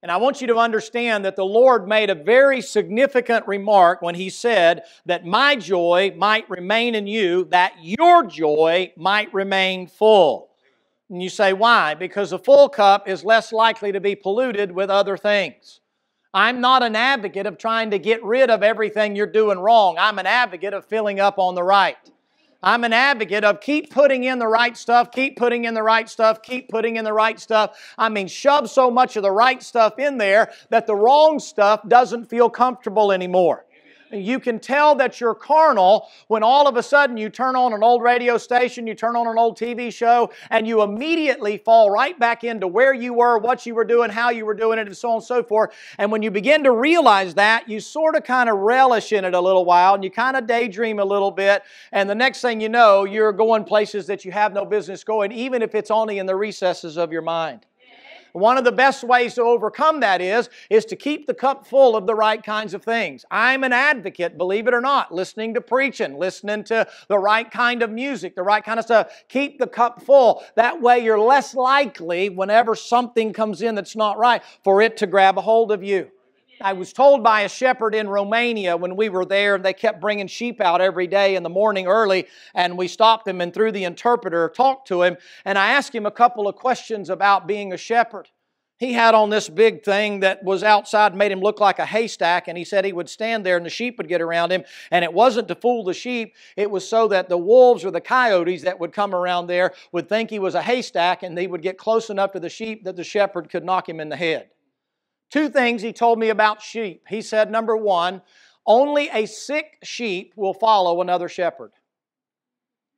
And I want you to understand that the Lord made a very significant remark when He said that my joy might remain in you, that your joy might remain full. And you say, why? Because a full cup is less likely to be polluted with other things. I'm not an advocate of trying to get rid of everything you're doing wrong. I'm an advocate of filling up on the right. I'm an advocate of keep putting in the right stuff, keep putting in the right stuff, keep putting in the right stuff. I mean, shove so much of the right stuff in there that the wrong stuff doesn't feel comfortable anymore. You can tell that you're carnal when all of a sudden you turn on an old radio station, you turn on an old TV show, and you immediately fall right back into where you were, what you were doing, how you were doing it, and so on and so forth. And when you begin to realize that, you sort of kind of relish in it a little while, and you kind of daydream a little bit, and the next thing you know, you're going places that you have no business going, even if it's only in the recesses of your mind. One of the best ways to overcome that is to keep the cup full of the right kinds of things. I'm an advocate, believe it or not, listening to preaching, listening to the right kind of music, the right kind of stuff. Keep the cup full. That way you're less likely, whenever something comes in that's not right, for it to grab a hold of you. I was told by a shepherd in Romania when we were there, and they kept bringing sheep out every day in the morning early, and we stopped him and through the interpreter talked to him, and I asked him a couple of questions about being a shepherd. He had on this big thing that was outside, made him look like a haystack, and he said he would stand there and the sheep would get around him, and it wasn't to fool the sheep, it was so that the wolves or the coyotes that would come around there would think he was a haystack, and they would get close enough to the sheep that the shepherd could knock him in the head. Two things he told me about sheep. He said, number one, only a sick sheep will follow another shepherd.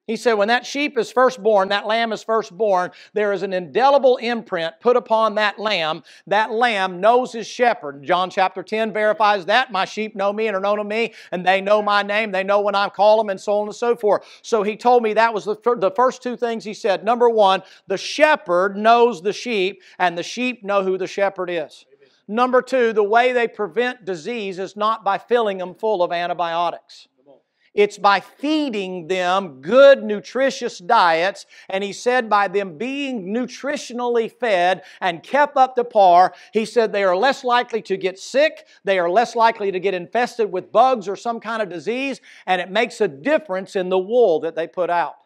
He said when that sheep is first born, that lamb is first born, there is an indelible imprint put upon that lamb. That lamb knows his shepherd. John chapter 10 verifies that. My sheep know me and are known of me, and they know my name. They know when I call them, and so on and so forth. So he told me that was the first two things he said. Number one, the shepherd knows the sheep, and the sheep know who the shepherd is. Number two, the way they prevent disease is not by filling them full of antibiotics. It's by feeding them good, nutritious diets. And he said by them being nutritionally fed and kept up to par, he said they are less likely to get sick, they are less likely to get infested with bugs or some kind of disease, and it makes a difference in the wool that they put out.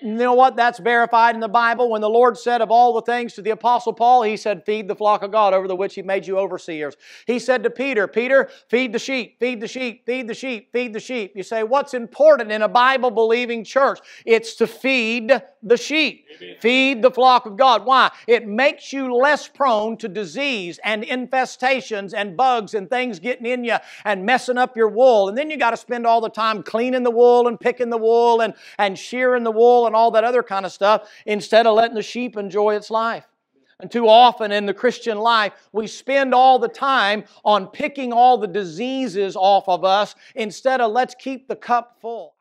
You know what? That's verified in the Bible. When the Lord said of all the things to the Apostle Paul, He said, feed the flock of God over the which He made you overseers. He said to Peter, Peter, feed the sheep, feed the sheep, feed the sheep, feed the sheep. You say, what's important in a Bible-believing church? It's to feed the sheep. Amen. Feed the flock of God. Why? It makes you less prone to disease and infestations and bugs and things getting in you and messing up your wool. And then you got to spend all the time cleaning the wool and picking the wool and shearing the wool and all that other kind of stuff instead of letting the sheep enjoy its life. And too often in the Christian life, we spend all the time on picking all the diseases off of us instead of let's keep the cup full.